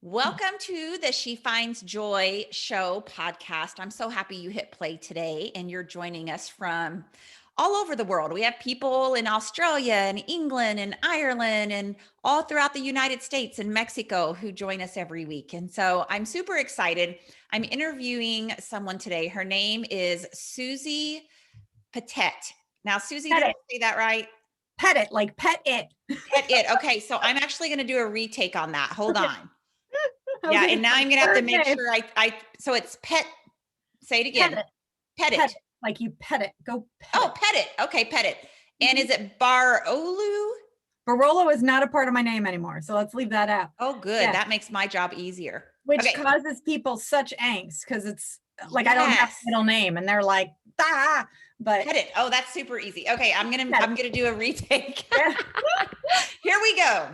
Welcome to the She Finds Joy show podcast. I'm so happy you hit play today and you're joining us from all over the world. We have people in Australia and England and Ireland and all throughout the United States and Mexico who join us every week. And so I'm super excited. I'm interviewing someone today. Her name is Susie Pettit. Now, Susie, did I say that right? Pettit, like pet it. Pet it. Okay, so I'm actually going to do a retake on that. Hold Okay. on. Yeah, and now I'm gonna have to make sure I so it's pet. Say it again. Pet it. Like you pet it. Go pet Oh, pet it. Okay, pet it. And is it Barolu? Barolo is not a part of my name anymore, so let's leave that out. Oh, good. Yeah. That makes my job easier. Which causes people such angst because it's like I don't have a middle name, and they're like, ah. But pet it. Oh, that's super easy. Okay, I'm gonna do a retake. Here we go.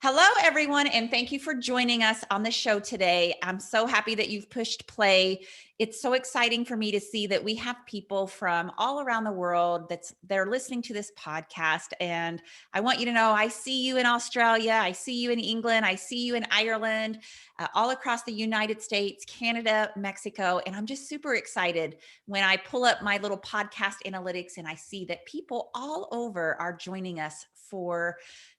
Hello, everyone, and thank you for joining us on the show today. I'm so happy that you've pushed play. It's so exciting for me to see that we have people from all around the world they're listening to this podcast. And I want you to know, I see you in Australia, I see you in England, I see you in Ireland, all across the United States, Canada, Mexico. And I'm just super excited when I pull up my little podcast analytics and I see that people all over are joining us for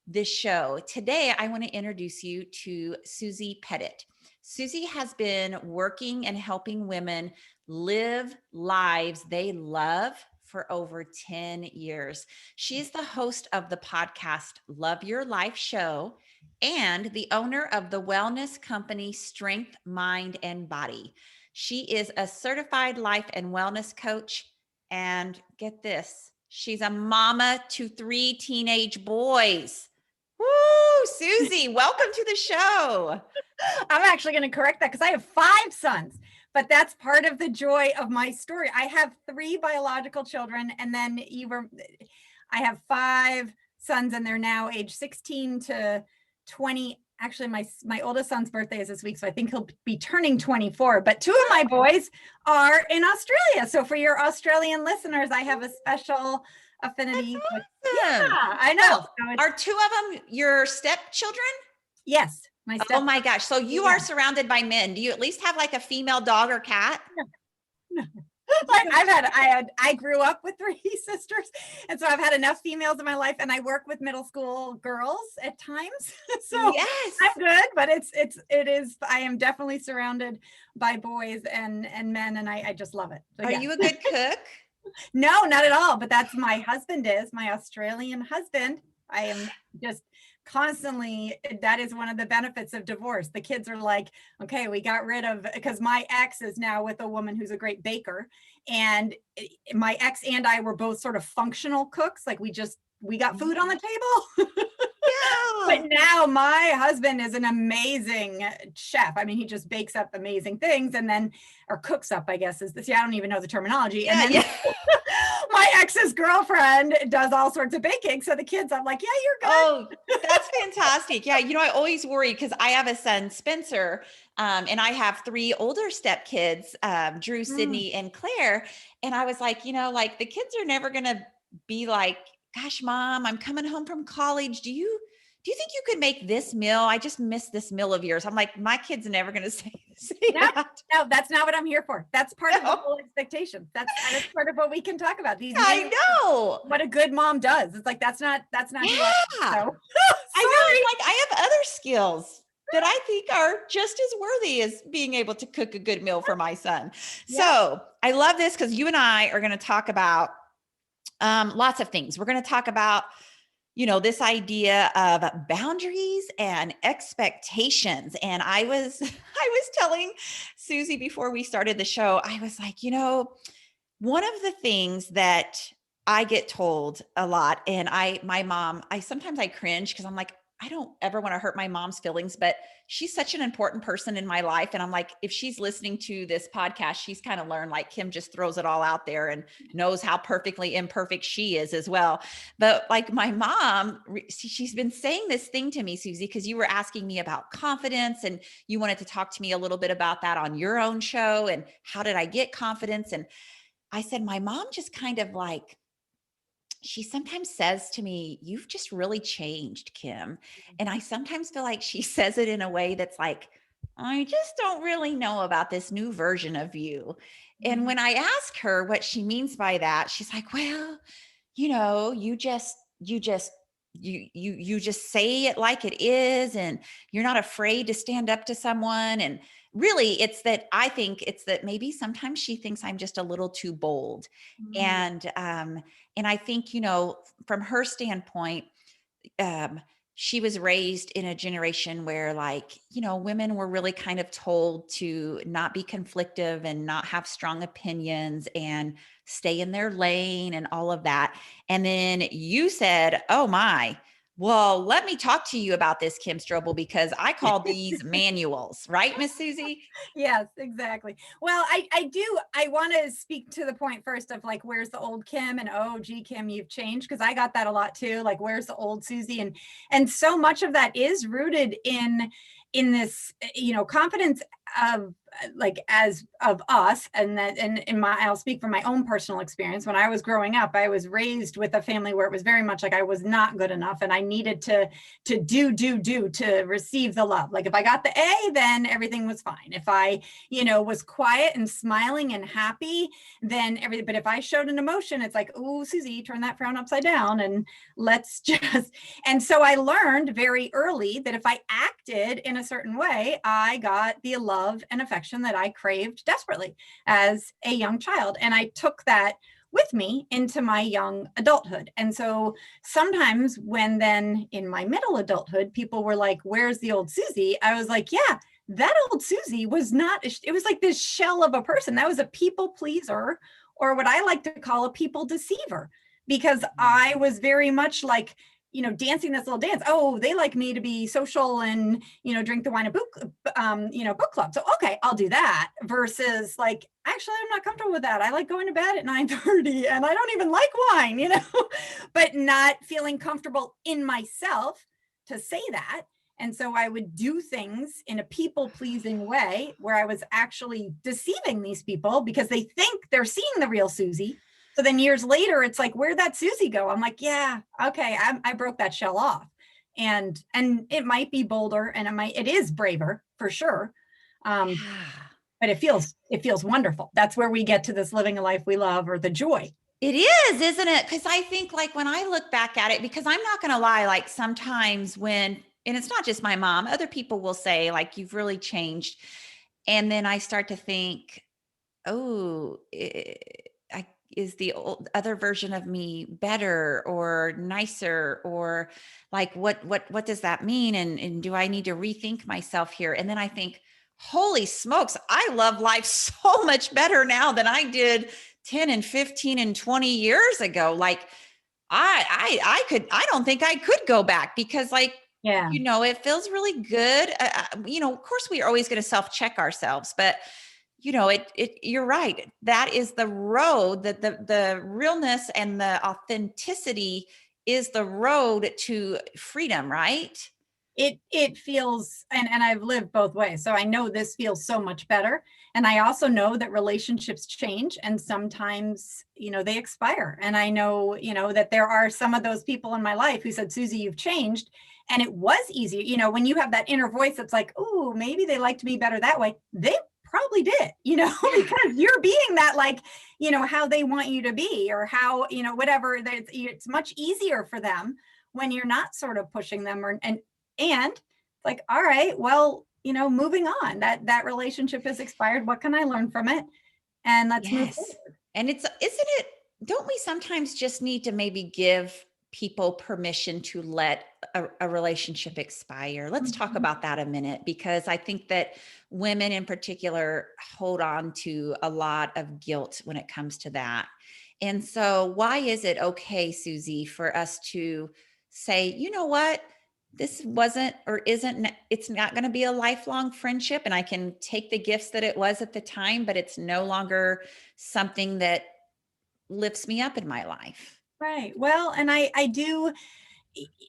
this show. Today, I want to introduce you to Susie Pettit. Susie has been working and helping women live lives they love for over 10 years. She's the host of the podcast Love Your Life Show and the owner of the wellness company Strength, Mind, and Body. She is a certified life and wellness coach. And get this, she's a mama to 3 teenage boys. Woo, Susie, welcome to the show. I'm actually going to correct that because I have 5 sons, but that's part of the joy of my story. I have 3 biological children, and then I have 5 sons, and they're now age 16 to 20. Actually, my oldest son's birthday is this week, so I think he'll be turning 24. But 2 of my boys are in Australia. So for your Australian listeners, I have a special affinity. Awesome. Yeah, I know. So are 2 of them your stepchildren? Yes. Oh my gosh. So you are surrounded by men. Do you at least have like a female dog or cat? No. I grew up with 3 sisters, and so I've had enough females in my life, and I work with middle school girls at times. So yes, I'm good, but it is, I am definitely surrounded by boys and men, and I just love it. So, are you a good cook? No, not at all. But that's my husband is my Australian husband. I am just constantly, that is one of the benefits of divorce. The kids are like, okay, we got rid of, because my ex is now with a woman who's a great baker, and my ex and I were both sort of functional cooks. Like we got food on the table. Yeah. But now my husband is an amazing chef. I mean, he just bakes up amazing things, and then, or cooks up, I guess is this. Yeah, I don't even know the terminology. Yeah, and then my ex's girlfriend does all sorts of baking. So the kids, I'm like, yeah, you're good. Oh, that's fantastic. Yeah. You know, I always worry because I have a son, Spencer, and I have 3 older stepkids, Drew, Sydney, and Claire. And I was like, like the kids are never going to be like, gosh, Mom, I'm coming home from college. Do you think you could make this meal? I just miss this meal of yours. I'm like, my kid's never going to say that. No, that's not what I'm here for. That's part of the whole expectation. That's part of what we can talk about. I know what a good mom does. It's like, that's not. Yeah. So. I know. Like I have other skills that I think are just as worthy as being able to cook a good meal for my son. Yeah. So I love this because you and I are going to talk about lots of things. We're going to talk about, this idea of boundaries and expectations. And I was telling Susie before we started the show, I was like, one of the things that I get told a lot, and my mom, sometimes I cringe because I'm like, I don't ever want to hurt my mom's feelings, but she's such an important person in my life. And I'm like, if she's listening to this podcast, she's kind of learned, like Kim just throws it all out there and knows how perfectly imperfect she is as well. But like my mom, she's been saying this thing to me, Susie, because you were asking me about confidence and you wanted to talk to me a little bit about that on your own show. And how did I get confidence? And I said, my mom just kind of like she sometimes says to me, "You've just really changed, Kim." And I sometimes feel like she says it in a way that's like, "I just don't really know about this new version of you." And Mhm. when I ask her what she means by that, she's like, "Well, you just say it like it is, and you're not afraid to stand up to someone." And really, it's that I think it's that maybe sometimes she thinks I'm just a little too bold. Mm. And I think, from her standpoint, um, she was raised in a generation where, like, women were really kind of told to not be conflictive and not have strong opinions and stay in their lane and all of that. And then you said, "Oh my, well, let me talk to you about this, Kim Strobel, because I call these manuals," right, Miss Susie? Yes, exactly. Well, I want to speak to the point first of like, where's the old Kim? And oh, gee, Kim, you've changed. Cause I got that a lot too. Like, where's the old Susie? And so much of that is rooted in this, confidence of like as of us. And that, and in my, I'll speak from my own personal experience. When I was growing up, I was raised with a family where it was very much like I was not good enough and I needed to do to receive the love. Like if I got the A, then everything was fine. If I, was quiet and smiling and happy, then everything. But if I showed an emotion, it's like, oh, Susie, turn that frown upside down and let's just. And so I learned very early that if I acted in a certain way, I got the love and affection that I craved desperately as a young child. And I took that with me into my young adulthood. And so sometimes when then in my middle adulthood, people were like, "Where's the old Susie?" I was like, yeah, that old Susie was not, it was like this shell of a person. That was a people pleaser, or what I like to call a people deceiver, because I was very much like, dancing this little dance. Oh, they like me to be social and, drink the wine and book, book club. So, okay, I'll do that versus like, actually, I'm not comfortable with that. I like going to bed at 9:30 and I don't even like wine, but not feeling comfortable in myself to say that. And so I would do things in a people pleasing way where I was actually deceiving these people because they think they're seeing the real Susie. So then years later, it's like, where'd that Susie go? I'm like, yeah, okay, I broke that shell off. And it might be bolder and it is braver for sure. Yeah. But it feels wonderful. That's where we get to this living a life we love, or the joy. It is, isn't it? Because I think, like, when I look back at it, because I'm not going to lie, like sometimes and it's not just my mom, other people will say, like, "You've really changed." And then I start to think, "Oh, is the other version of me better or nicer, or like what does that mean? And do I need to rethink myself here?" And then I think, "Holy smokes, I love life so much better now than I did 10 and 15 and 20 years ago." Like, I don't think I could go back, because, like, Yeah. it feels really good. Of course we are always going to self-check ourselves, but you're right. That is the road, that the realness and the authenticity is the road to freedom, right? It feels, and I've lived both ways, so I know this feels so much better. And I also know that relationships change and sometimes they expire. And I know that there are some of those people in my life who said, "Susie, you've changed." And it was easier, when you have that inner voice that's like, "Oh, maybe they liked me better that way." They probably did, Yeah. because you're being that, like, how they want you to be, or how, whatever, that it's much easier for them when you're not sort of pushing them, and like, all right, well, moving on. That relationship has expired. What can I learn from it? And let's move Yes. forward. And isn't it, don't we sometimes just need to maybe give people permission to let a relationship expire? Let's talk Mhm. about that a minute, because I think that women in particular hold on to a lot of guilt when it comes to that. And so, why is it okay, Susie, for us to say, "You know what? This wasn't or isn't, it's not going to be a lifelong friendship, and I can take the gifts that it was at the time, but it's no longer something that lifts me up in my life." Right. Well, and I do,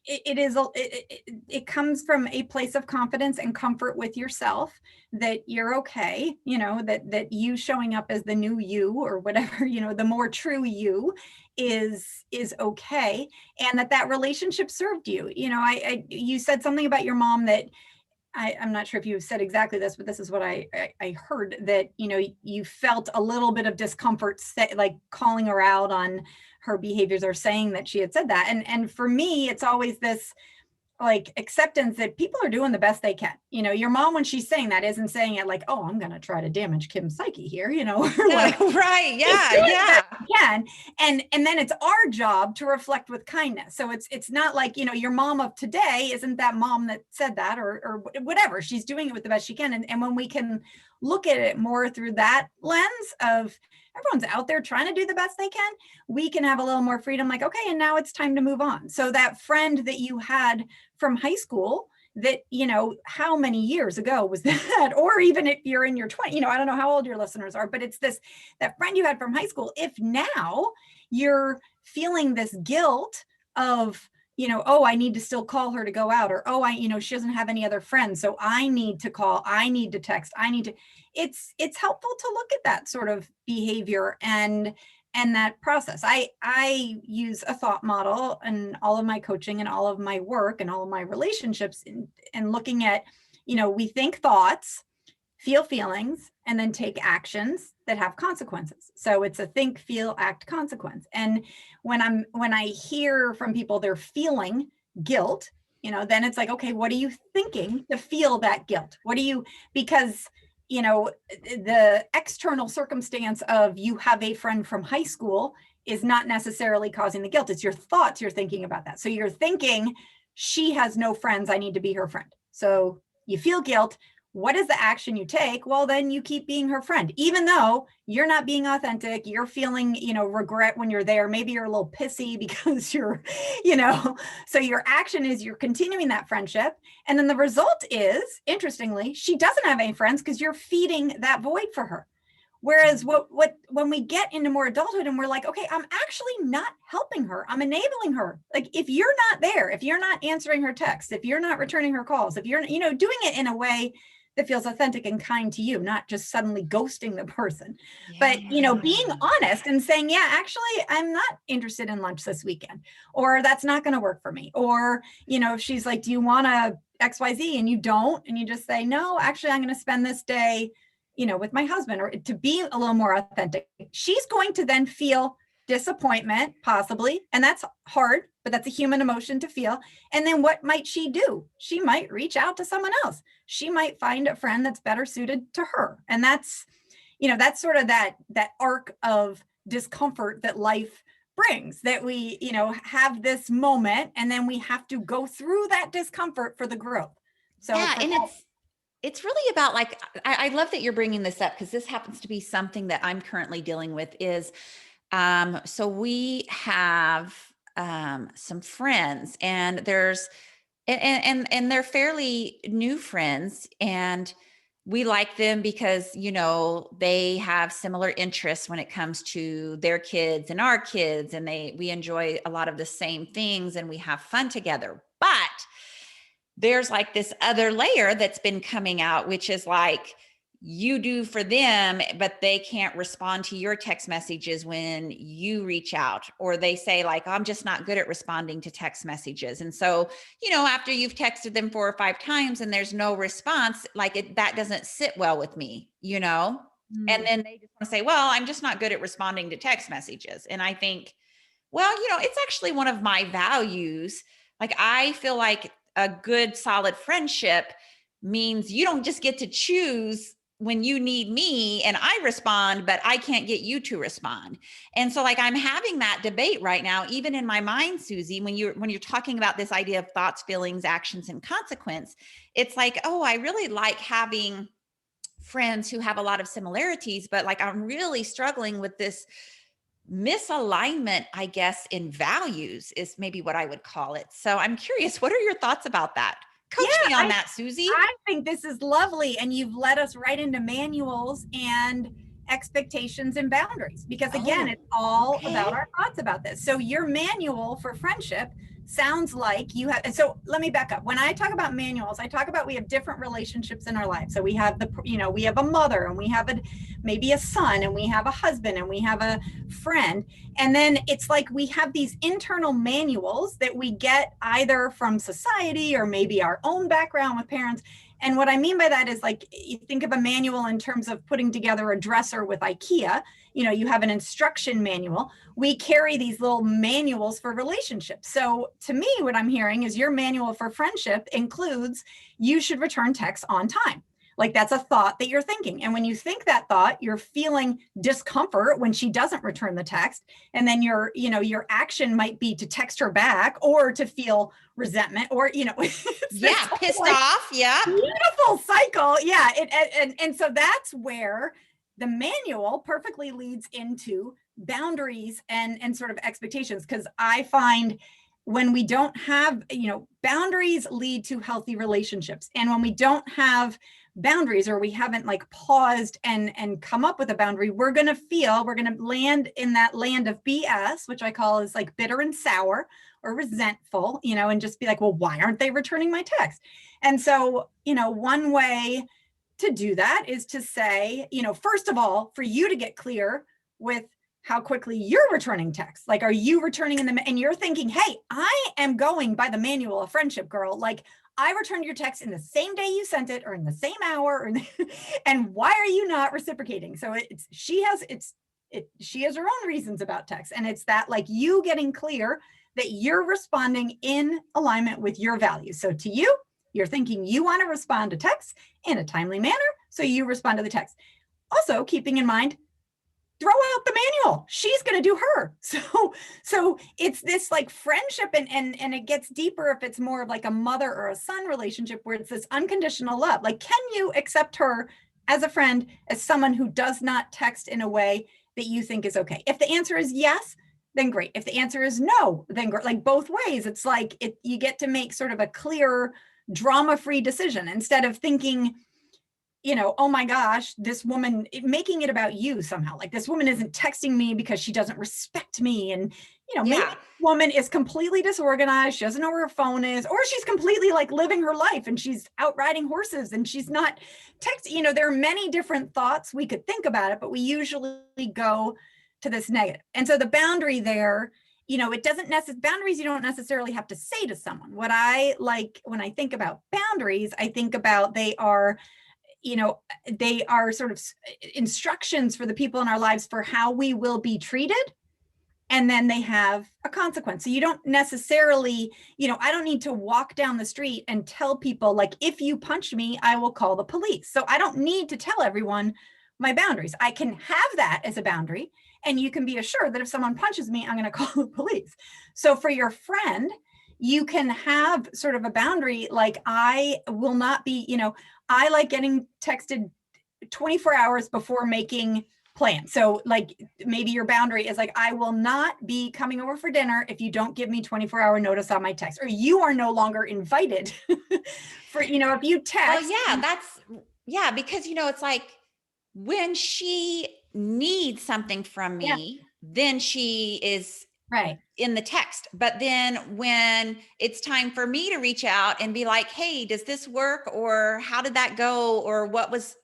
it comes from a place of confidence and comfort with yourself, that you're okay, that you showing up as the new you, or whatever, the more true you is okay, and that relationship served you. You said something about your mom that I'm not sure if you said exactly this, but this is what I heard, that, you felt a little bit of discomfort, like calling her out on her behaviors, or saying that she had said that. And for me, it's always this like acceptance that people are doing the best they can. Your mom, when she's saying that, isn't saying it like, oh, I'm going to try to damage Kim's psyche here, or like, right. Yeah. Can. And then it's our job to reflect with kindness. So it's not like, your mom of today isn't that mom that said that, or whatever. She's doing it with the best she can. And when we can look at it more through that lens of everyone's out there trying to do the best they can, we can have a little more freedom, like, okay, and now it's time to move on. So that friend that you had from high school, that, how many years ago was that? Or even if you're in your 20s, I don't know how old your listeners are, but it's that friend you had from high school. If now you're feeling this guilt of, oh, I need to still call her to go out, or, oh, she doesn't have any other friends, so I need to call, I need to text, it's helpful to look at that sort of behavior and that process. I use a thought model in all of my coaching and all of my work and all of my relationships, and looking at, we think thoughts, feel feelings, and then take actions that have consequences. So it's a think, feel, act, consequence. And when I hear from people they're feeling guilt, then it's like, okay, what are you thinking to feel that guilt? Because the external circumstance of you have a friend from high school is not necessarily causing the guilt. It's your thoughts you're thinking about that. So you're thinking, she has no friends, I need to be her friend. So you feel guilt. What is the action you take? Well, then you keep being her friend, even though you're not being authentic. You're feeling, regret when you're there. Maybe you're a little pissy because you're, so your action is you're continuing that friendship. And then the result is, interestingly, she doesn't have any friends because you're feeding that void for her. Whereas when we get into more adulthood and we're like, okay, I'm actually not helping her, I'm enabling her. Like, if you're not there, if you're not answering her texts, if you're not returning her calls, if you're, doing it in a way that feels authentic and kind to you, not just suddenly ghosting the person, but, being honest and saying, yeah, actually, I'm not interested in lunch this weekend, or that's not going to work for me. Or, if she's like, do you want to XYZ? And you don't, and you just say, no, actually, I'm going to spend this day, with my husband, or to be a little more authentic. She's going to then feel disappointment, possibly. And that's hard, but that's a human emotion to feel. And then what might she do? She might reach out to someone else. She might find a friend that's better suited to her. And that's, that's sort of that arc of discomfort that life brings, that we, have this moment, and then we have to go through that discomfort for the growth. So yeah, and it's really about, like, I love that you're bringing this up, because this happens to be something that I'm currently dealing with is, so we have some friends, and there's, and they're fairly new friends, and we like them because, they have similar interests when it comes to their kids and our kids, and we enjoy a lot of the same things, and we have fun together. But there's like this other layer that's been coming out, which is like, you do for them, but they can't respond to your text messages when you reach out, or they say like, I'm just not good at responding to text messages. And so, after you've texted them 4 or 5 times and there's no response, like that doesn't sit well with me, And then they just want to say, well, I'm just not good at responding to text messages. And I think, well, it's actually one of my values. Like, I feel like a good, solid friendship means you don't just get to choose when you need me and I respond, but I can't get you to respond. And so, like, I'm having that debate right now, even in my mind, Susie, when you're talking about this idea of thoughts, feelings, actions, and consequence, it's like, oh, I really like having friends who have a lot of similarities, but like, I'm really struggling with this misalignment, I guess, in values is maybe what I would call it. So I'm curious, what are your thoughts about that? Coach me on that, Susie. I think this is lovely. And you've led us right into manuals and expectations and boundaries, because again, it's all about our thoughts about this. So your manual for friendship sounds like you have, and so let me back up. When I talk about manuals, I talk about we have different relationships in our lives. So we have we have a mother, and we have maybe a son, and we have a husband, and we have a friend. And then it's like we have these internal manuals that we get either from society or maybe our own background with parents. And what I mean by that is, like, you think of a manual in terms of putting together a dresser with IKEA. You have an instruction manual. We carry these little manuals for relationships. So to me, what I'm hearing is your manual for friendship includes you should return texts on time. Like, that's a thought that you're thinking. And when you think that thought, you're feeling discomfort when she doesn't return the text. And then your action might be to text her back, or to feel resentment, or, pissed off. Yeah. Beautiful cycle. Yeah. And so that's where the manual perfectly leads into boundaries and sort of expectations. Because I find when we don't have, boundaries lead to healthy relationships. And when we don't have boundaries, or we haven't like paused and come up with a boundary, we're going to land in that land of BS, which I call is like bitter and sour or resentful, and just be like, well, why aren't they returning my text? And so, one way to do that is to say, first of all, for you to get clear with how quickly you're returning texts. Like, are you returning and you're thinking, hey, I am going by the manual of friendship, girl. Like, I returned your text in the same day you sent it, or in the same hour, and why are you not reciprocating? So she has her own reasons about text. And it's that, like, you getting clear that you're responding in alignment with your values. So to you, you're thinking you want to respond to text in a timely manner, so you respond to the text. Also, keeping in mind, throw out the manual. She's going to do her. So it's this like friendship, and it gets deeper if it's more of like a mother or a son relationship, where it's this unconditional love. Like, can you accept her as a friend, as someone who does not text in a way that you think is okay? If the answer is yes, then great. If the answer is no, then great. Like, both ways, it's like you get to make sort of a clear, drama-free decision, instead of thinking, oh my gosh, this woman, making it about you somehow. Like, this woman isn't texting me because she doesn't respect me. And, maybe this woman is completely disorganized. She doesn't know where her phone is, or she's completely like living her life and she's out riding horses and she's not texting. There are many different thoughts we could think about it, but we usually go to this negative. And so the boundary there, boundaries you don't necessarily have to say to someone. What I like when I think about boundaries, I think about they are sort of instructions for the people in our lives for how we will be treated. And then they have a consequence. So you don't necessarily, I don't need to walk down the street and tell people, like, if you punch me, I will call the police. So I don't need to tell everyone my boundaries. I can have that as a boundary. And you can be assured that if someone punches me, I'm going to call the police. So for your friend, you can have sort of a boundary, like, I will not be, I like getting texted 24 hours before making plans. So like, maybe your boundary is like, I will not be coming over for dinner if you don't give me 24-hour notice on my text, or you are no longer invited for, if you text. Well, because, it's like, when she needs something from me, then she is right in the text. But then when it's time for me to reach out and be like, hey, does this work? Or how did that go? Or what was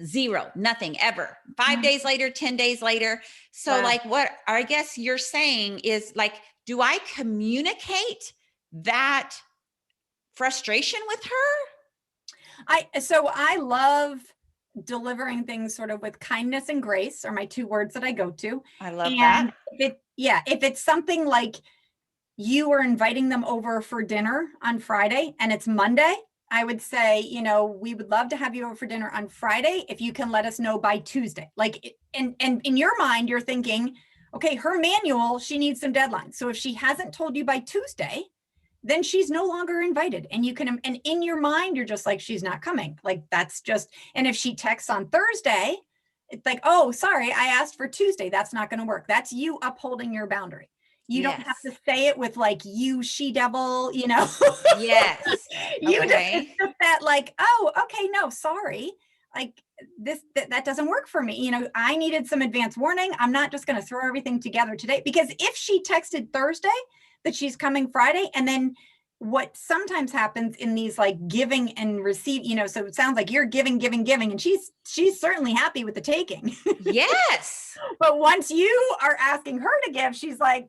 zero, nothing ever. 5 days later, 10 days later. So like, what I guess you're saying is, like, do I communicate that frustration with her? So I love delivering things sort of with kindness and grace, are my two words that I go to. I love that. If it's something like you are inviting them over for dinner on Friday and it's Monday, I would say, we would love to have you over for dinner on Friday if you can let us know by Tuesday. Like, and in your mind, you're thinking, okay, her manual, she needs some deadlines. So if she hasn't told you by Tuesday, then she's no longer invited. And and in your mind, you're just like, she's not coming. Like, that's just, and if she texts on Thursday, it's like, oh, sorry, I asked for Tuesday. That's not going to work. That's you upholding your boundary. You don't have to say it with like, you she devil, Yes. It's just that, like, oh, okay, no, sorry. Like, that doesn't work for me. I needed some advance warning. I'm not just going to throw everything together today, because if she texted Thursday, that she's coming Friday. And then what sometimes happens in these like giving and receive, so it sounds like you're giving, and she's certainly happy with the taking. Yes. But once you are asking her to give, she's like,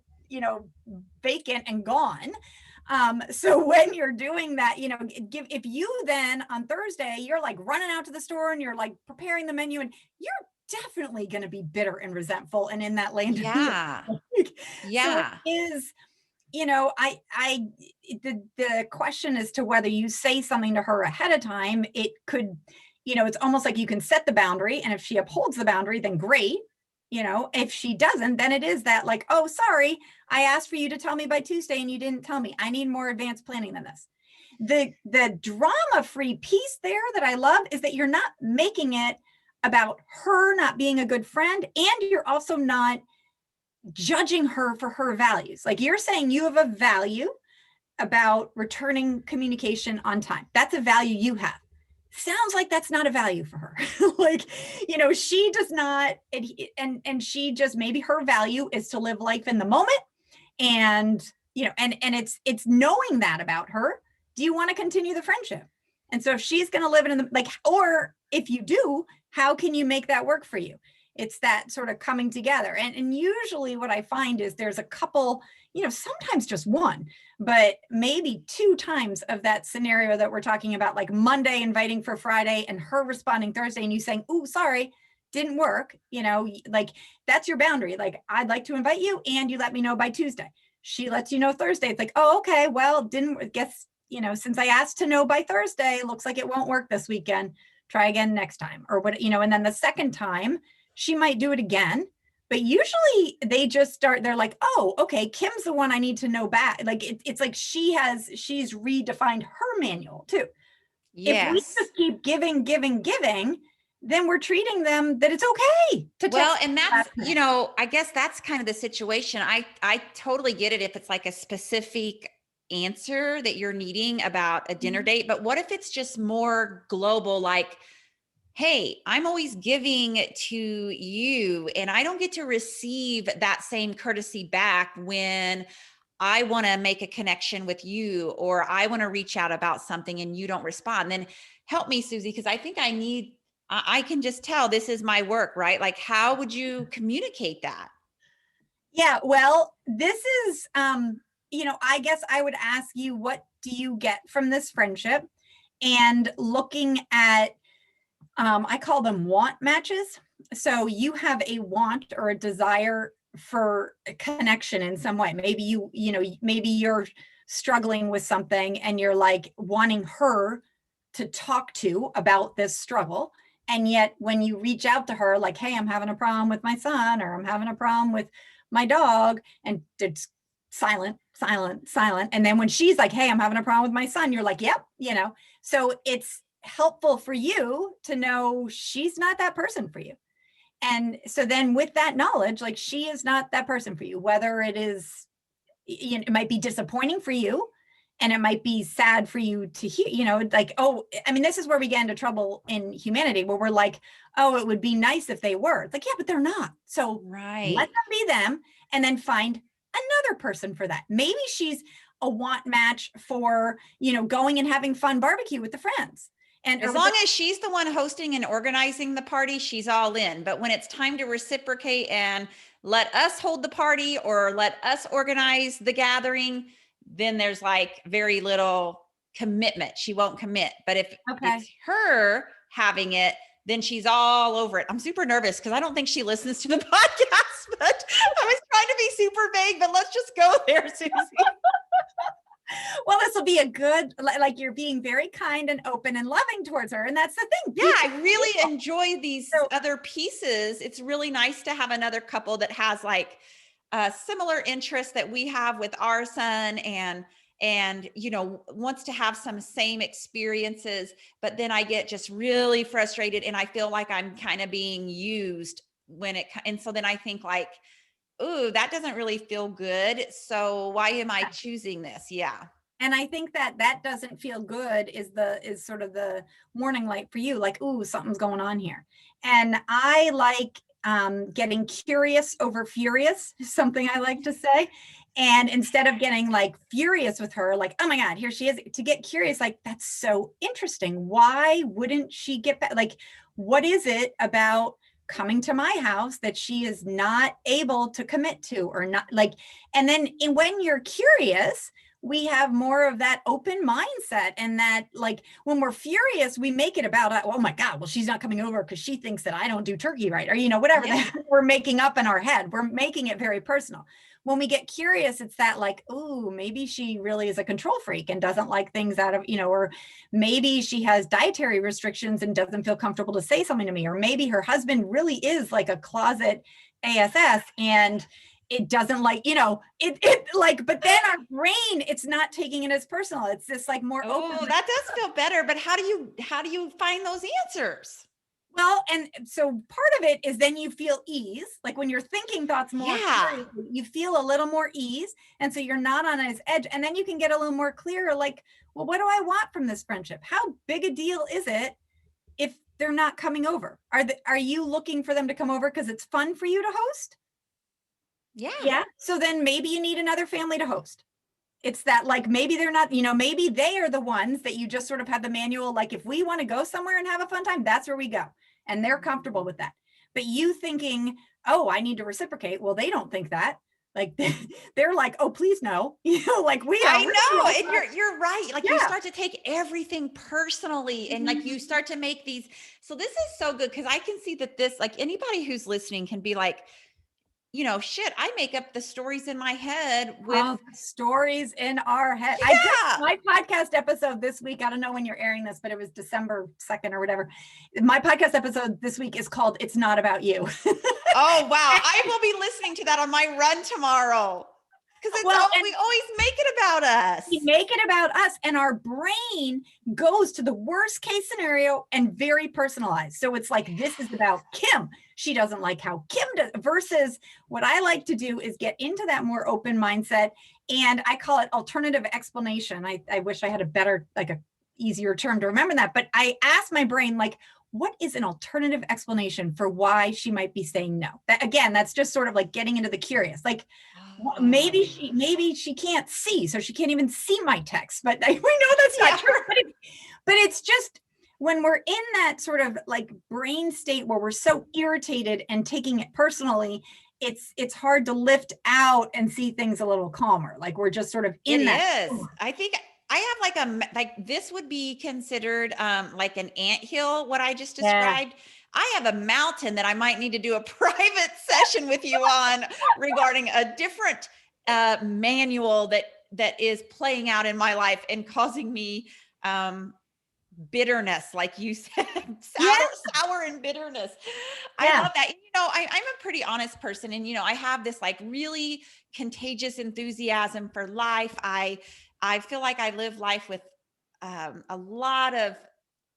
vacant and gone. So when you're doing that, if you then on Thursday, you're like running out to the store and you're like preparing the menu, and you're definitely going to be bitter and resentful and in that lane. Yeah. Yeah. So it is, the question as to whether you say something to her ahead of time. It could, it's almost like you can set the boundary, and if she upholds the boundary, then great. If she doesn't, then it is that like, oh, sorry, I asked for you to tell me by Tuesday and you didn't tell me. I need more advanced planning than this. The drama-free piece there that I love is that you're not making it about her not being a good friend, and you're also not judging her for her values. Like, you're saying you have a value about returning communication on time. That's a value you have. Sounds like that's not a value for her. Like, she does not, and she just, maybe her value is to live life in the moment. And, and it's knowing that about her. Do you want to continue the friendship? And so if she's going to live in the, like, or if you do, how can you make that work for you? It's that sort of coming together. And usually what I find is there's a couple, sometimes just one, but maybe 2 times of that scenario that we're talking about, like Monday inviting for Friday and her responding Thursday and you saying, "Oh, sorry, didn't work." Like, that's your boundary. Like, I'd like to invite you and you let me know by Tuesday. She lets you know Thursday. It's like, oh, okay, well, didn't guess, since I asked to know by Thursday, looks like it won't work this weekend. Try again next time, or what, and then the second time she might do it again. But usually they just start, they're like, oh, okay, Kim's the one I need to know back. Like, it's like she's redefined her manual too. Yes. If we just keep giving, then we're treating them that it's okay to well, and that's, I guess that's kind of the situation. I totally get it if it's like a specific answer that you're needing about a dinner date, but what if it's just more global, like, hey, I'm always giving to you and I don't get to receive that same courtesy back when I want to make a connection with you, or I want to reach out about something and you don't respond. Then help me, Susie, because I think I can just tell this is my work, right? Like, how would you communicate that? Yeah, well, this is, I guess I would ask you, what do you get from this friendship? And looking at, I call them want matches. So you have a want or a desire for a connection in some way. Maybe maybe you're struggling with something and you're like wanting her to talk to about this struggle. And yet when you reach out to her, like, hey, I'm having a problem with my son, or I'm having a problem with my dog, and it's silent. And then when she's like, hey, I'm having a problem with my son, you're like, yep, so it's helpful for you to know she's not that person for you. And so then with that knowledge, like, she is not that person for you, whether it is, it might be disappointing for you, and it might be sad for you to hear, like, oh, I mean, this is where we get into trouble in humanity, where we're like, oh, it would be nice if they were. It's like, yeah, but they're not. So let them be them, and then find another person for that. Maybe she's a want match for, going and having fun barbecue with the friends. And as long as she's the one hosting and organizing the party, she's all in. But when it's time to reciprocate and let us hold the party or let us organize the gathering, then there's like very little commitment. She won't commit. But if it's her having it, then she's all over it. I'm super nervous because I don't think she listens to the podcast, but I was trying to be super vague, but let's just go there, Susie. Well, this will be a good, like, you're being very kind and open and loving towards her. And that's the thing. Yeah, I really enjoy these other pieces. It's really nice to have another couple that has like a similar interests that we have with our son, and wants to have some same experiences. But then I get just really frustrated and I feel like I'm kind of being used and so then I think like, ooh, that doesn't really feel good. So why am I choosing this? Yeah. And I think that doesn't feel good is sort of the warning light for you, like, ooh, something's going on here. And I like getting curious over furious, is something I like to say. And instead of getting like furious with her, like, oh my God, here she is, to get curious, like, that's so interesting. Why wouldn't she get back? Like, what is it about coming to my house that she is not able to commit to or not like, and then when you're curious, we have more of that open mindset, and that like when we're furious, we make it about, oh my God, well, she's not coming over because she thinks that I don't do turkey right, or, whatever that we're making up in our head. We're making it very personal. When we get curious, it's that like, oh, maybe she really is a control freak and doesn't like things out of, or maybe she has dietary restrictions and doesn't feel comfortable to say something to me, or maybe her husband really is like a closet ASS and it doesn't like, it like, but then our brain, it's not taking it as personal. It's this like more open. Oh, that does feel better. But how do you find those answers? Well, and so part of it is then you feel ease, like when you're thinking thoughts more, you feel a little more ease. And so you're not on his edge. And then you can get a little more clear, like, well, what do I want from this friendship? How big a deal is it if they're not coming over? Are you looking for them to come over because it's fun for you to host? Yeah. So then maybe you need another family to host. It's that like, maybe they're not, maybe they are the ones that you just sort of have the manual, like if we want to go somewhere and have a fun time, that's where we go. And they're comfortable with that. But you thinking, oh, I need to reciprocate. Well, they don't think that. Like they're like, oh, please no. Like we are. I know. And you're right. Like you start to take everything personally and like you start to make these. So this is so good because I can see that this, like anybody who's listening can be like, shit, I make up the stories in my head with stories in our head. Yeah. I did my podcast episode this week. I don't know when you're airing this, but it was December 2nd or whatever. My podcast episode this week is called It's Not About You. Oh, wow. I will be listening to that on my run tomorrow. Because we always make it about us. We make it about us, and our brain goes to the worst case scenario and very personalized. So it's like, this is about Kim. She doesn't like how Kim does, versus what I like to do is get into that more open mindset. And I call it alternative explanation. I wish I had a better, like a easier term to remember that. But I ask my brain, like, what is an alternative explanation for why she might be saying no? That, again, that's just sort of like getting into the curious, like, maybe she can't see, so she can't even see my text, but we know that's not true. But it's just when we're in that sort of like brain state where we're so irritated and taking it personally, it's hard to lift out and see things a little calmer. Like we're just sort of in that. I think I have like this would be considered like an anthill, what I just described. Yeah. I have a mountain that I might need to do a private session with you on regarding a different manual that is playing out in my life and causing me bitterness, like you said, sour and bitterness. I love that. I'm a pretty honest person, and I have this like really contagious enthusiasm for life. I feel like I live life with a lot of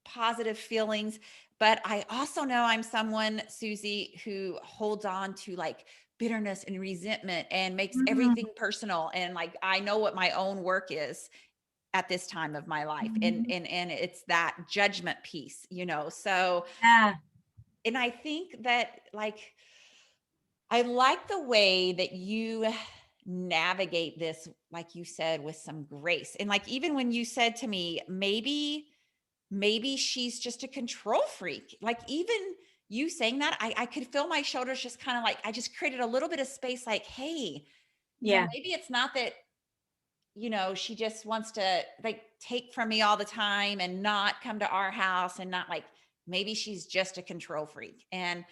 positive feelings. But I also know I'm someone, Susie, who holds on to like bitterness and resentment and makes everything personal. And like, I know what my own work is at this time of my life. And it's that judgment piece, so, and I think that like, I like the way that you navigate this, like you said, with some grace. And like, even when you said to me, maybe she's just a control freak. Like even you saying that, I could feel my shoulders just kind of like, I just created a little bit of space like, hey, maybe it's not that, she just wants to like take from me all the time and not come to our house, and not like, maybe she's just a control freak. And,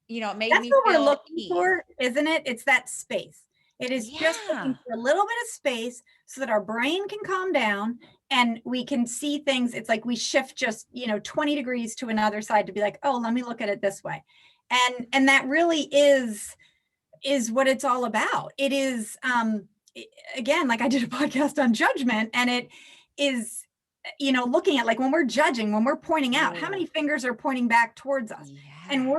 it made That's me what feel we're looking for, isn't it? It's that space. It is just looking for a little bit of space so that our brain can calm down and we can see things. It's like we shift just, 20 degrees to another side to be like, oh, let me look at it this way. And that really is what it's all about. It is, again, like I did a podcast on judgment, and it is, looking at like when we're judging, when we're pointing out, how many fingers are pointing back towards us. And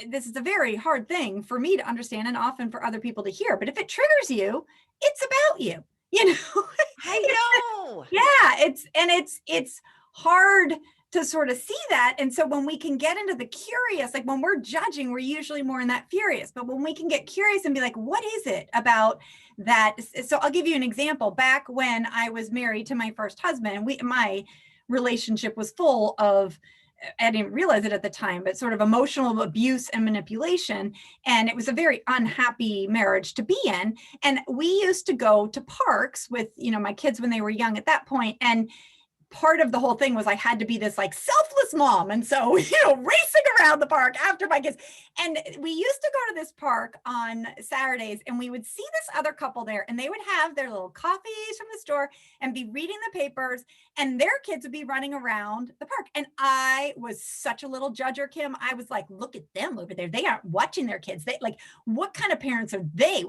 this is a very hard thing for me to understand, and often for other people to hear. But if it triggers you, it's about you, I know. It's hard to sort of see that. And so when we can get into the curious, like when we're judging, we're usually more in that furious, but when we can get curious and be like, what is it about that? So I'll give you an example. Back when I was married to my first husband, my relationship was full of, I didn't realize it at the time, but sort of emotional abuse and manipulation. And it was a very unhappy marriage to be in. And we used to go to parks with, my kids when they were young at that point. And part of the whole thing was I had to be this like selfless mom. And so, racing around the park after my kids. And we used to go to this park on Saturdays and we would see this other couple there and they would have their little coffees from the store and be reading the papers and their kids would be running around the park. And I was such a little judger, Kim. I was like, look at them over there. They aren't watching their kids. They like, what kind of parents are they?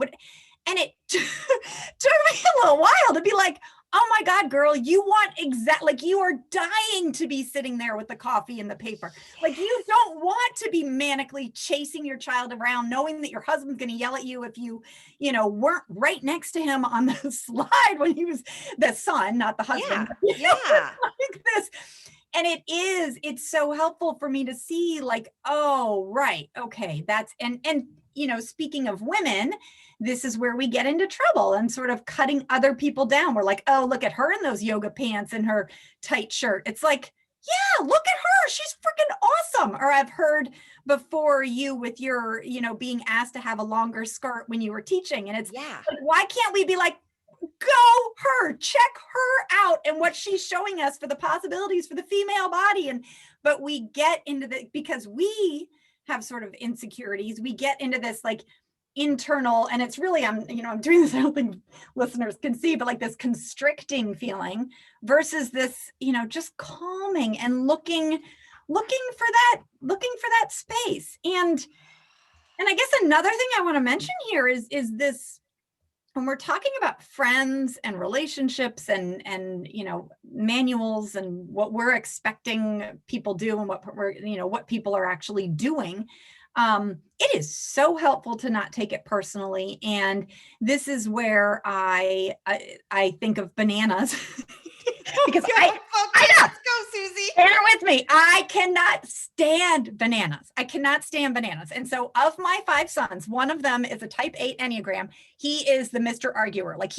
And it took me a little while to be like, oh my God, girl, you want like you are dying to be sitting there with the coffee and the paper. Like you don't want to be manically chasing your child around, knowing that your husband's going to yell at you if you weren't right next to him on the slide when he was the son, not the husband. Yeah. Like this. And it's so helpful for me to see like, oh, right. Okay. That's, and speaking of women, this is where we get into trouble and sort of cutting other people down. We're like, oh, look at her in those yoga pants and her tight shirt. It's like, yeah, look at her. She's freaking awesome. Or I've heard before you with your, being asked to have a longer skirt when you were teaching. And it's like, why can't we be like, go her, check her out and what she's showing us for the possibilities for the female body. But we get into because we have sort of insecurities, we get into this like internal, and it's really, I'm doing this, I don't think listeners can see, but like this constricting feeling versus this, just calming and looking for that space. And I guess another thing I want to mention here is this, when we're talking about friends and relationships and manuals and what we're expecting people do and what people are actually doing, it is so helpful to not take it personally. And this is where I think of bananas. Because I know. Let's go, Susie. Bear with me. I cannot stand bananas. And so of my 5 sons, one of them is a type 8 Enneagram. He is the Mr. Arguer. Like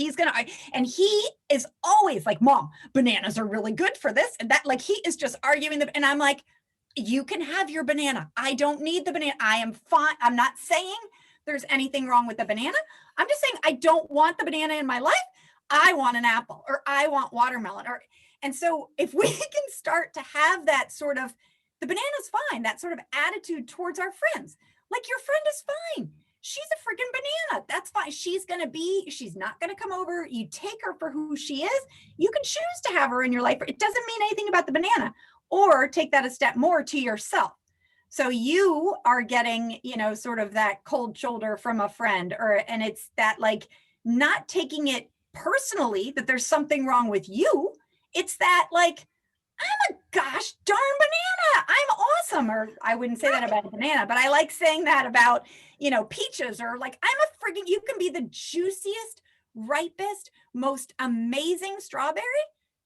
and he is always like, Mom, bananas are really good for this. And that, like, he is just arguing them. And I'm like, you can have your banana. I don't need the banana. I am fine. I'm not saying there's anything wrong with the banana. I'm just saying I don't want the banana in my life. I want an apple or I want watermelon. And so if we can start to have that sort of, the banana's fine, that sort of attitude towards our friends, like your friend is fine. She's a freaking banana. That's fine. She's not going to come over. You take her for who she is. You can choose to have her in your life. It doesn't mean anything about the banana, or take that a step more to yourself. So you are getting, sort of that cold shoulder from a friend, and it's that like not taking it personally that there's something wrong with you. It's that like, I'm a gosh darn banana. I'm awesome. Or I wouldn't say that about a banana, but I like saying that about, peaches, or like, you can be the juiciest, ripest, most amazing strawberry.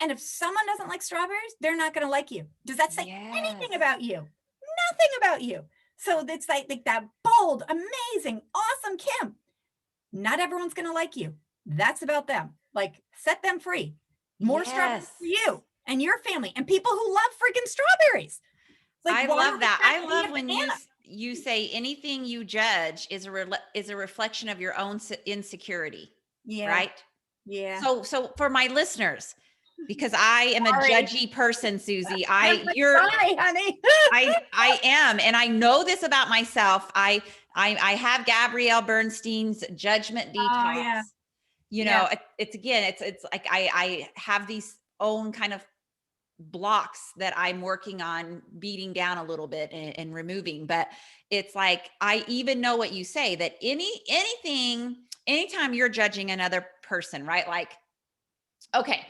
And if someone doesn't like strawberries, they're not going to like you. Does that say anything about you? Nothing about you. So it's like that bold, amazing, awesome Kim. Not everyone's going to like you. That's about them. Like, set them free. More strawberries for you and your family and people who love freaking strawberries. Like, I love that. I love when you say anything you judge is a reflection of your own insecurity. Yeah. Right. Yeah. So for my listeners, because I am a judgy person, Susie, sorry, honey. I am. And I know this about myself. I have Gabrielle Bernstein's judgment detox. It's like, I have these own kind of blocks that I'm working on beating down a little bit and removing. But it's like, I even know what you say, that anytime you're judging another person, right? Like, okay,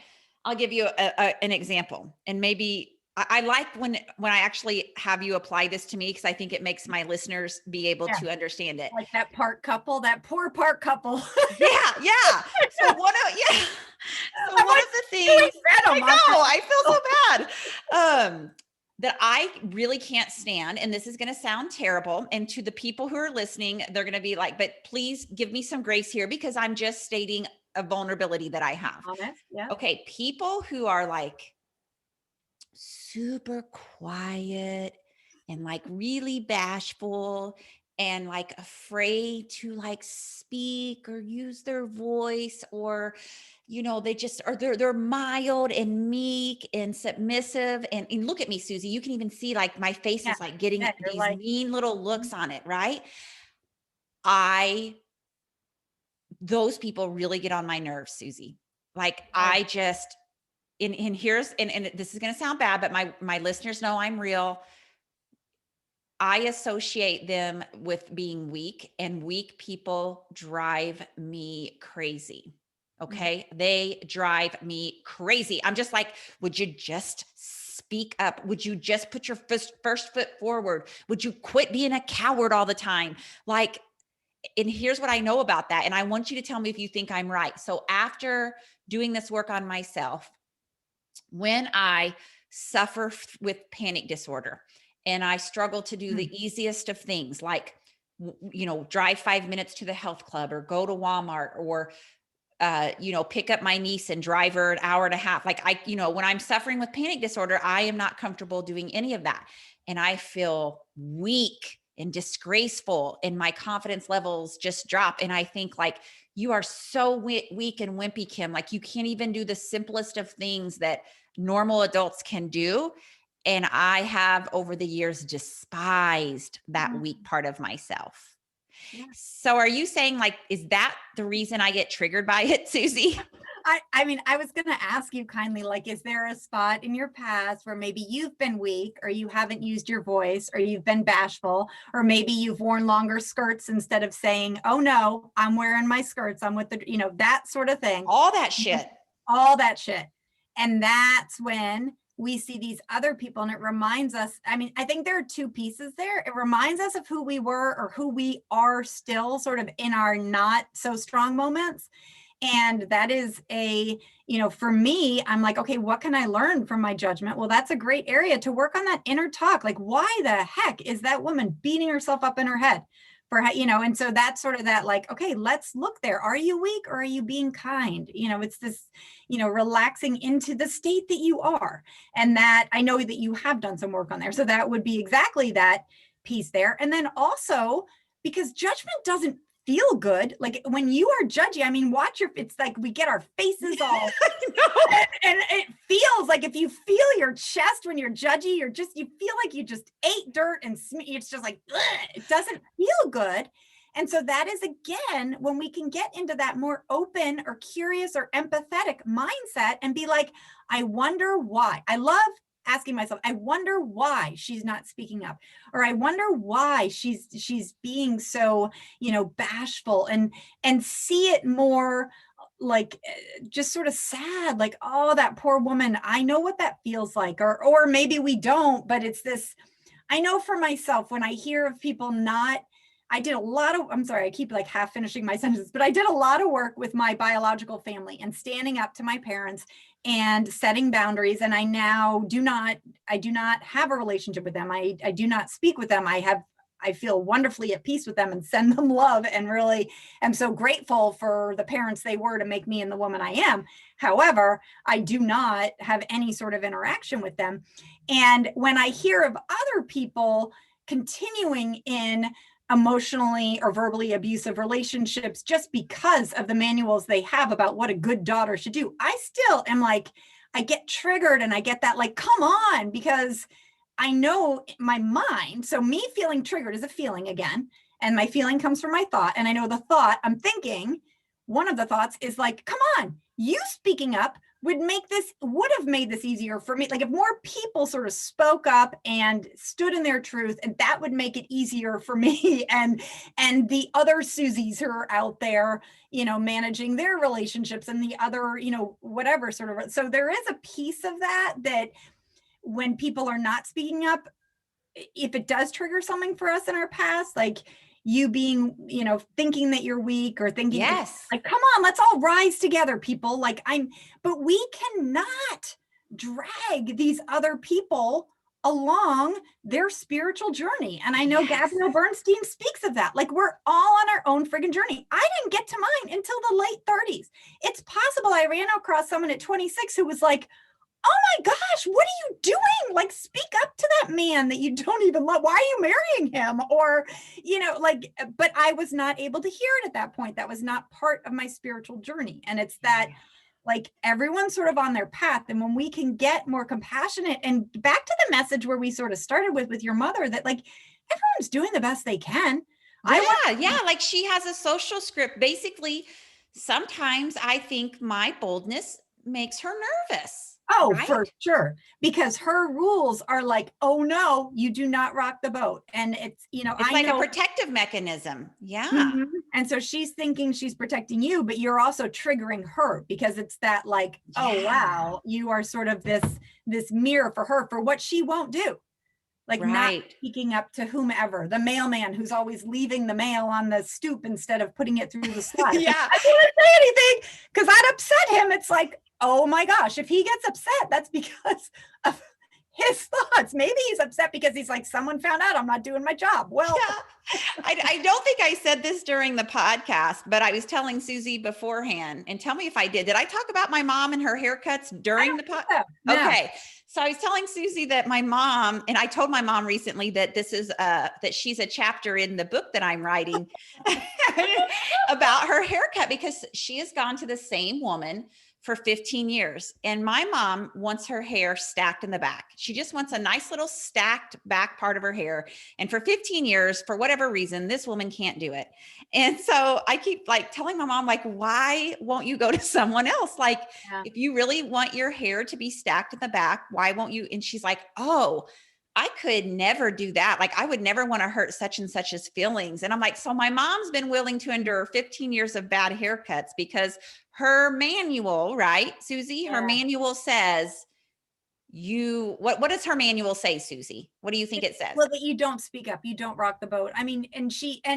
I'll give you an example. And maybe I like when I actually have you apply this to me, because I think it makes my listeners be able to understand it. Like that poor park couple. Yeah. So one of the things, I know, I feel so bad. that I really can't stand, and this is going to sound terrible, and to the people who are listening, they're going to be like, but please give me some grace here because I'm just stating a vulnerability that I have. Honest, yeah. Okay, people who are like super quiet and like really bashful and like afraid to like speak or use their voice, or they just are, they're mild and meek and submissive, and look at me, Susie, you can even see like my face Yeah. is like getting Yeah, you're these like, mean little looks on it, right? I Those people really get on my nerves, Susie. Like yeah. I just and here's and this is going to sound bad, but my listeners know I'm real. I associate them with being weak, and weak people drive me crazy. Mhm. Okay. They drive me crazy. I'm just like, would you just speak up? Would you just put your first foot forward? Would you quit being a coward all the time? Like, and here's what I know about that. And I want you to tell me if you think I'm right. So after doing this work on myself, when I suffer with panic disorder and I struggle to do the easiest of things, like, drive 5 minutes to the health club or go to Walmart, or, pick up my niece and drive her an hour and a half. Like when I'm suffering with panic disorder, I am not comfortable doing any of that. And I feel weak and disgraceful, and my confidence levels just drop. And I think like, you are so weak and wimpy, Kim. Like you can't even do the simplest of things that normal adults can do. And I have over the years despised that weak part of myself. Yeah. So are you saying like, is that the reason I get triggered by it, Susie? I mean, I was going to ask you kindly, like, is there a spot in your past where maybe you've been weak, or you haven't used your voice, or you've been bashful, or maybe you've worn longer skirts instead of saying, oh no, I'm wearing my skirts, I'm with the, that sort of thing. All that shit. All that shit. And that's when we see these other people, and it reminds us, I mean, I think there are two pieces there. It reminds us of who we were or who we are still sort of in our not so strong moments. And that is for me, I'm like, okay, what can I learn from my judgment? Well, that's a great area to work on that inner talk. Like, why the heck is that woman beating herself up in her head? And so that's sort of that, like, okay, let's look there. Are you weak, or are you being kind? It's this, relaxing into the state that you are. And that I know that you have done some work on there. So that would be exactly that piece there. And then also, because judgment doesn't feel good. Like when you are judgy, I mean, it's like we get our faces all, and it feels like if you feel your chest when you're judgy, you feel like you just ate dirt, and it's just like, ugh, it doesn't feel good. And so that is, again, when we can get into that more open or curious or empathetic mindset and be like, I wonder why. I love asking myself, I wonder why she's not speaking up, or I wonder why she's being so, bashful, and see it more like just sort of sad, like, oh, that poor woman. I know what that feels like, or maybe we don't, but it's this, I know for myself, when I hear of people I'm sorry, I keep like half finishing my sentence, but I did a lot of work with my biological family and standing up to my parents and setting boundaries. And I now do not have a relationship with them. I do not speak with them. I feel wonderfully at peace with them and send them love, and really am so grateful for the parents they were to make me and the woman I am. However, I do not have any sort of interaction with them. And when I hear of other people continuing in emotionally or verbally abusive relationships just because of the manuals they have about what a good daughter should do, I still am like, I get triggered, and I get that, like, come on, because I know my mind, so me feeling triggered is a feeling again, and my feeling comes from my thought, and I know the thought I'm thinking, one of the thoughts is like, come on, you speaking up would have made this easier for me. Like if more people sort of spoke up and stood in their truth, and that would make it easier for me and the other Susies who are out there, managing their relationships, and the other, whatever sort of. So there is a piece of that when people are not speaking up, if it does trigger something for us in our past, like you being, thinking that you're weak, or thinking, Yes, like, come on, let's all rise together, people. Like but we cannot drag these other people along their spiritual journey. And I know Yes. Gabrielle Bernstein speaks of that. Like, we're all on our own friggin' journey. I didn't get to mine until the late 30s. It's possible I ran across someone at 26 who was like, oh my gosh, what are you doing? Like, speak up to that man that you don't even love. Why are you marrying him? Or, like, but I was not able to hear it at that point. That was not part of my spiritual journey. And it's that, like, everyone's sort of on their path. And when we can get more compassionate, and back to the message where we sort of started with your mother, that like, everyone's doing the best they can. Yeah. Like, she has a social script. Basically, sometimes I think my boldness makes her nervous. Oh, right? for sure. Because her rules are like, oh no, you do not rock the boat. And it's, It's like a protective mechanism. Yeah. Mm-hmm. And so she's thinking she's protecting you, but you're also triggering her, because it's that like, oh wow, you are sort of this mirror for her for what she won't do. Like, not speaking up to whomever, the mailman who's always leaving the mail on the stoop instead of putting it through the slot. Yeah. I can't say anything because I'd upset him. It's like, oh my gosh, if he gets upset, that's because of his thoughts. Maybe he's upset because he's like, someone found out I'm not doing my job. Well, I don't think I said this during the podcast, but I was telling Susie beforehand, and tell me if I did. Did I talk about my mom and her haircuts during the podcast? No. Okay. So I was telling Susie that my mom, and I told my mom recently that this is that she's a chapter in the book that I'm writing about her haircut, because she has gone to the same woman for 15 years. And my mom wants her hair stacked in the back. She just wants a nice little stacked back part of her hair. And for 15 years, for whatever reason, this woman can't do it. And so I keep like telling my mom, like, why won't you go to someone else? Like, if you really want your hair to be stacked in the back, why won't you? And she's like, oh, I could never do that. Like, I would never want to hurt such and such's feelings. And I'm like, so my mom's been willing to endure 15 years of bad haircuts because her manual, right, Susie? Her manual says what does her manual say, Susie? What do you think it says? Well, that you don't speak up, you don't rock the boat. I mean, and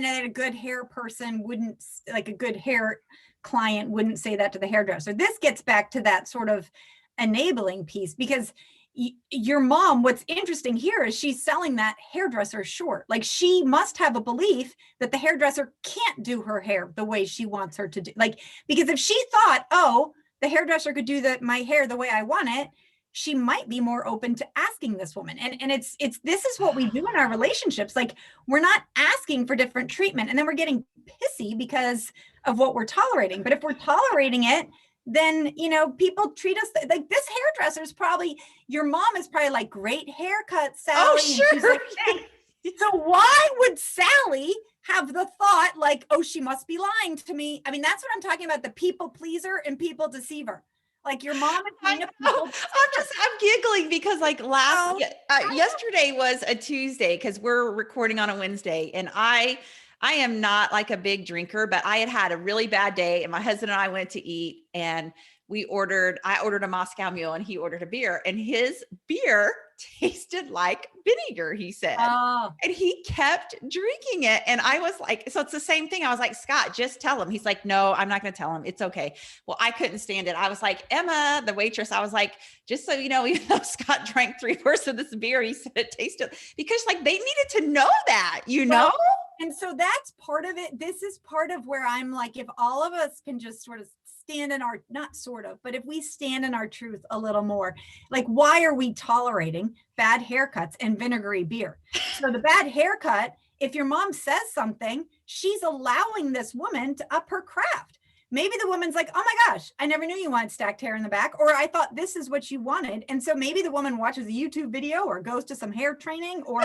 a good hair person wouldn't, like a good hair client wouldn't say that to the hairdresser. This gets back to that sort of enabling piece, because your mom, what's interesting here is she's selling that hairdresser short. Like, she must have a belief that the hairdresser can't do her hair the way she wants her to do. Like, because if she thought, oh, the hairdresser could do my hair the way I want it, she might be more open to asking this woman. And it's this is what we do in our relationships. Like, we're not asking for different treatment, and then we're getting pissy because of what we're tolerating. But if we're tolerating it, then, people treat us like this hairdresser is probably, your mom is probably like, great haircut, Sally. Oh, sure. Like, so why would Sally have the thought like, oh, she must be lying to me? I mean, that's what I'm talking about, the people pleaser and people deceiver. Like, your mom is being I'm giggling because like yesterday was a Tuesday, because we're recording on a Wednesday, and I am not like a big drinker, but I had a really bad day, and my husband and I went to eat, and I ordered a Moscow Mule, and he ordered a beer, and his beer tasted like vinegar, he said. And he kept drinking it. And I was like, so it's the same thing. I was like, Scott, just tell him. He's like, no, I'm not going to tell him. It's okay. Well, I couldn't stand it. I was like, Emma, the waitress, I was like, just so you know, even though Scott drank 3/4 of this beer, he said it tasted, because like they needed to know that, know? And so that's part of it. This is part of where I'm like, if all of us can just sort of stand in our, not sort of, but if we stand in our truth a little more, like, why are we tolerating bad haircuts and vinegary beer? So the bad haircut, if your mom says something, she's allowing this woman to up her craft. Maybe the woman's like, oh my gosh, I never knew you wanted stacked hair in the back, or I thought this is what you wanted. And so maybe the woman watches a YouTube video or goes to some hair training, or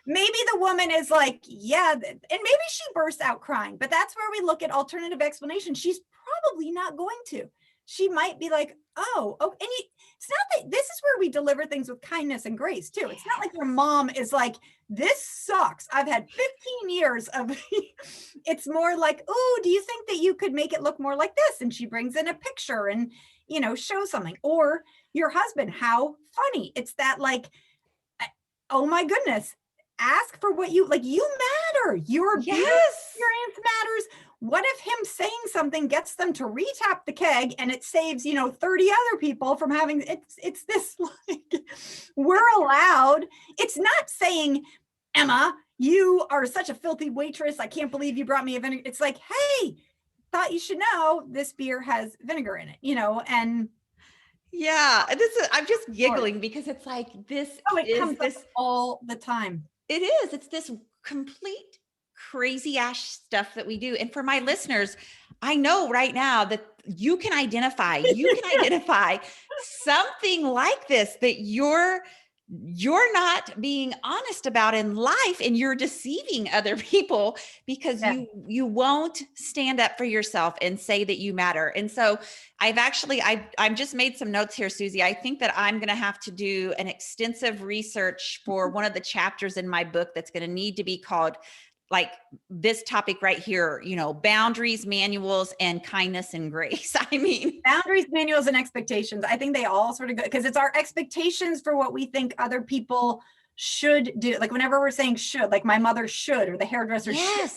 maybe the woman is like, yeah, and maybe she bursts out crying, but that's where we look at alternative explanation. She's probably not going to. She might be like, oh, and it's not that, this is where we deliver things with kindness and grace too. It's not like your mom is like, this sucks, I've had 15 years of, it's more like, oh, do you think that you could make it look more like this? And she brings in a picture and, shows something. Or your husband, how funny. It's that like, oh my goodness, ask for what you like. You matter. Your experience matters. what if him saying something gets them to retap the keg and it saves, 30 other people from having, it's this like, we're allowed, it's not saying, Emma, you are such a filthy waitress. I can't believe you brought me a vinegar. It's like, hey, thought you should know this beer has vinegar in it, and yeah, I'm just giggling because it's like it comes up all the time. It is. It's this complete crazy ass stuff that we do. And for my listeners, I know right now that you can identify something like this that you're not being honest about in life, and you're deceiving other people because you won't stand up for yourself and say that you matter. And so I've just made some notes here, Susie. I think that I'm going to have to do an extensive research for one of the chapters in my book that's going to need to be called like this topic right here, boundaries, manuals, and kindness and grace. I mean, boundaries, manuals, and expectations. I think they all sort of go, because it's our expectations for what we think other people should do. Like whenever we're saying should, like my mother should, or the hairdresser should,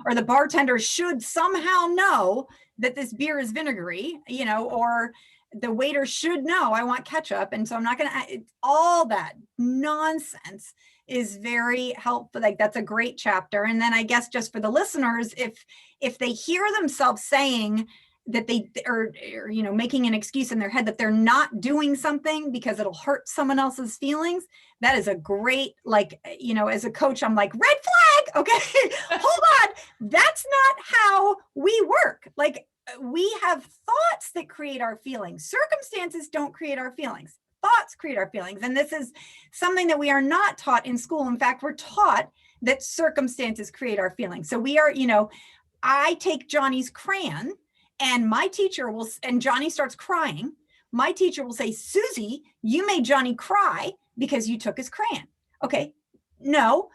or the bartender should somehow know that this beer is vinegary, or the waiter should know I want ketchup. And so I'm not going to, all that nonsense is very helpful. Like that's a great chapter. And then I guess just for the listeners, if they hear themselves saying that they are, making an excuse in their head that they're not doing something because it'll hurt someone else's feelings, that is a great, as a coach, I'm like, red flag. Okay, hold on. That's not how we work. Like we have thoughts that create our feelings. Circumstances don't create our feelings. Thoughts create our feelings. And this is something that we are not taught in school. In fact, we're taught that circumstances create our feelings. So we are, I take Johnny's crayon and my teacher will, and Johnny starts crying. My teacher will say, Susie, you made Johnny cry because you took his crayon. Okay, no,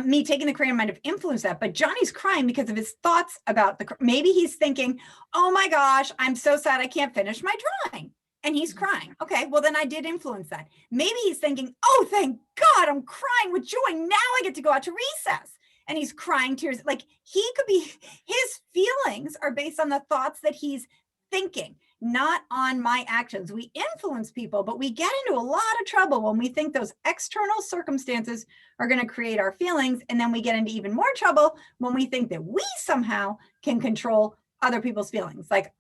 me taking the crayon might have influenced that, but Johnny's crying because of his thoughts about maybe he's thinking, oh my gosh, I'm so sad I can't finish my drawing. And he's crying. Okay, well then I did influence that. Maybe he's thinking, oh, thank God, I'm crying with joy. Now I get to go out to recess. And he's crying tears. Like his feelings are based on the thoughts that he's thinking, not on my actions. We influence people, but we get into a lot of trouble when we think those external circumstances are going to create our feelings. And then we get into even more trouble when we think that we somehow can control other people's feelings. Like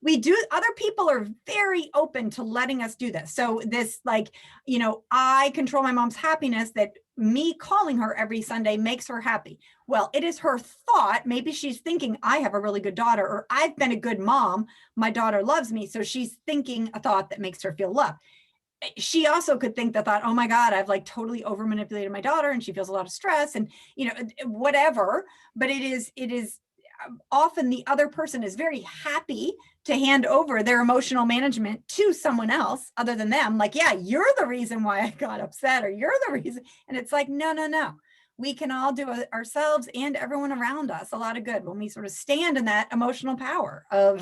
we do, other people are very open to letting us do this. So this, I control my mom's happiness, that me calling her every Sunday makes her happy. Well, it is her thought. Maybe she's thinking, I have a really good daughter, or I've been a good mom. My daughter loves me. So she's thinking a thought that makes her feel loved. She also could think the thought, oh my God, I've totally over manipulated my daughter and she feels a lot of stress and, whatever. But it is often the other person is very happy to hand over their emotional management to someone else other than them. Like, yeah, you're the reason why I got upset, or you're the reason. And it's like, no. We can all do ourselves and everyone around us a lot of good when we sort of stand in that emotional power of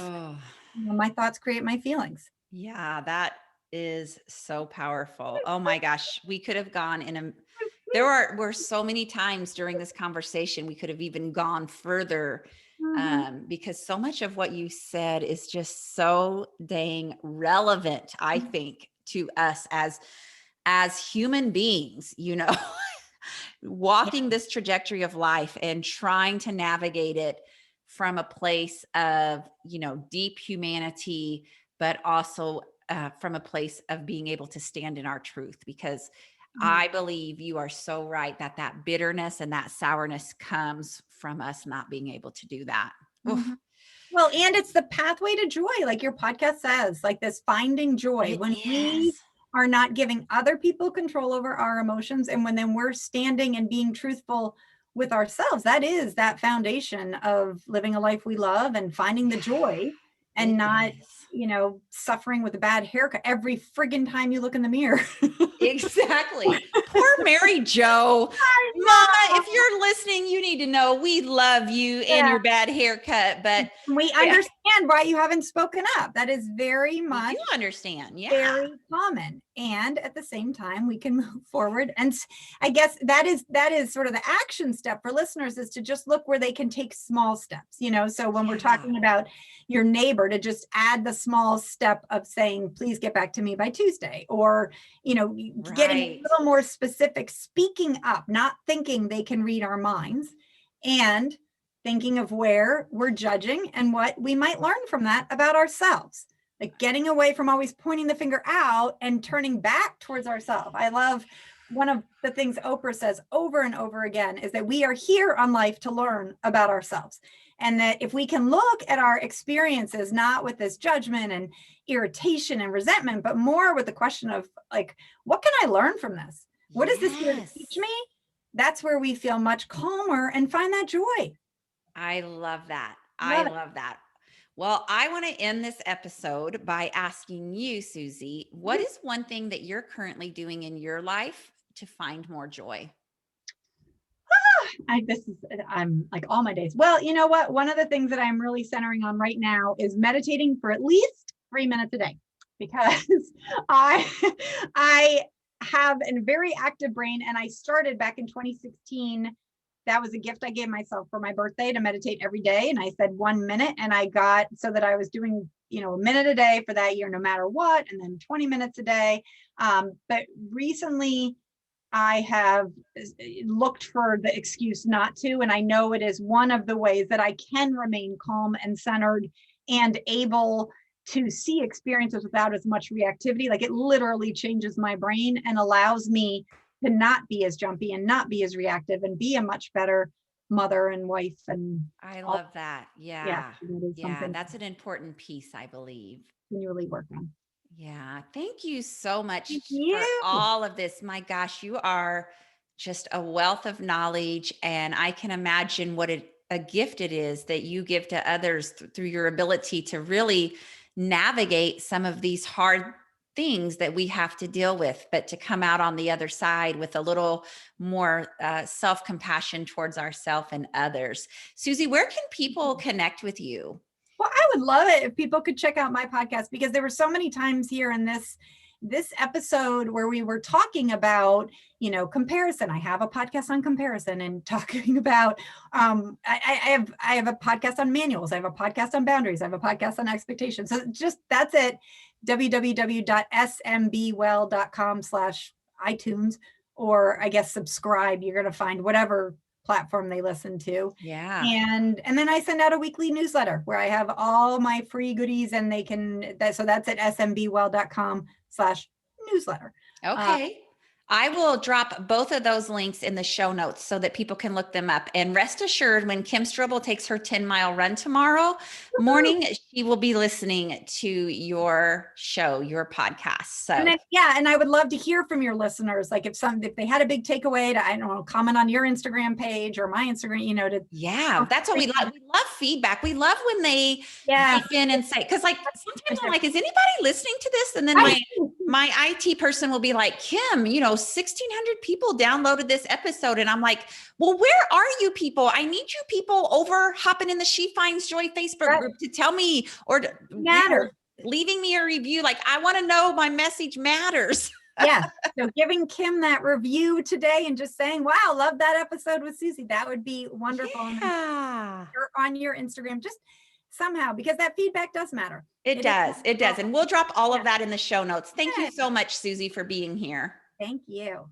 my thoughts create my feelings. Yeah, that is so powerful. Oh my gosh, we could have gone there were so many times during this conversation we could have even gone further. Because so much of what you said is just so dang relevant, I think, to us as human beings, walking this trajectory of life and trying to navigate it from a place of, deep humanity, but also from a place of being able to stand in our truth. Because I believe you are so right that bitterness and that sourness comes from us not being able to do that. Well, and it's the pathway to joy, like your podcast says, like this finding joy. We are not giving other people control over our emotions, and when then we're standing and being truthful with ourselves, that is that foundation of living a life we love and finding the joy, and not suffering with a bad haircut every friggin' time you look in the mirror. Exactly. Poor Mary Jo. Mama, if you're listening, you need to know we love you and your bad haircut, but we understand why you haven't spoken up. That is very much. You understand. Yeah. Very common. And at the same time, we can move forward. And I guess that is sort of the action step for listeners, is to just look where they can take small steps, so when we're talking about your neighbor, to just add the small step of saying, please get back to me by Tuesday, or, getting a little more specific, speaking up, not thinking they can read our minds, and thinking of where we're judging and what we might learn from that about ourselves. Like getting away from always pointing the finger out and turning back towards ourselves. I love one of the things Oprah says over and over again is that we are here on life to learn about ourselves. And that if we can look at our experiences, not with this judgment and irritation and resentment, but more with the question of like, what can I learn from this? What is this here to teach me? That's where we feel much calmer and find that joy. I love that. I love that. Well, I want to end this episode by asking you, Susie, what is one thing that you're currently doing in your life to find more joy? I'm like all my days. Well, you know what? One of the things that I'm really centering on right now is meditating for at least 3 minutes a day, because I have a very active brain, and I started back in 2016. That was a gift I gave myself for my birthday, to meditate every day. And I said 1 minute, and I got so that I was doing, a minute a day for that year, no matter what, and then 20 minutes a day. But recently I have looked for the excuse not to, and I know it is one of the ways that I can remain calm and centered and able to see experiences without as much reactivity. Like, it literally changes my brain and allows me to not be as jumpy and not be as reactive and be a much better mother and wife. And I love that. Yeah. That's an important piece, I believe. Continually work on. Yeah. Thank you so much for all of this. My gosh, you are just a wealth of knowledge, and I can imagine what a gift it is that you give to others through your ability to really navigate some of these hard things that we have to deal with, but to come out on the other side with a little more self-compassion towards ourselves and others. Susie, where can people connect with you? Well, I would love it if people could check out my podcast, because there were so many times here in this episode where we were talking about, comparison. I have a podcast on comparison and talking about, I have a podcast on manuals. I have a podcast on boundaries. I have a podcast on expectations. So just, that's it. www.smbwell.com/iTunes, or I guess subscribe. You're going to find whatever platform they listen to. Yeah. And then I send out a weekly newsletter where I have all my free goodies, and so that's at smbwell.com/newsletter. Okay. I will drop both of those links in the show notes so that people can look them up. And rest assured, when Kim Strobel takes her 10-mile run tomorrow morning, she will be listening to your show, your podcast. So and I would love to hear from your listeners. Like if they had a big takeaway to, I don't know, comment on your Instagram page or my Instagram, that's what we love. We love feedback. We love when they jump in and say, because like sometimes I'm like, is anybody listening to this? And then my IT person will be like, Kim, 1,600 people downloaded this episode. And I'm like, well, where are you people? I need you people over hopping in the She Finds Joy Facebook group to tell me, or leaving me a review. Like, I want to know my message matters. Yeah. So giving Kim that review today and just saying, wow, love that episode with Susie. That would be wonderful. Yeah. You're on your Instagram, just somehow, because that feedback does matter. It does. And we'll drop all of that in the show notes. Thank you so much, Susie, for being here. Thank you.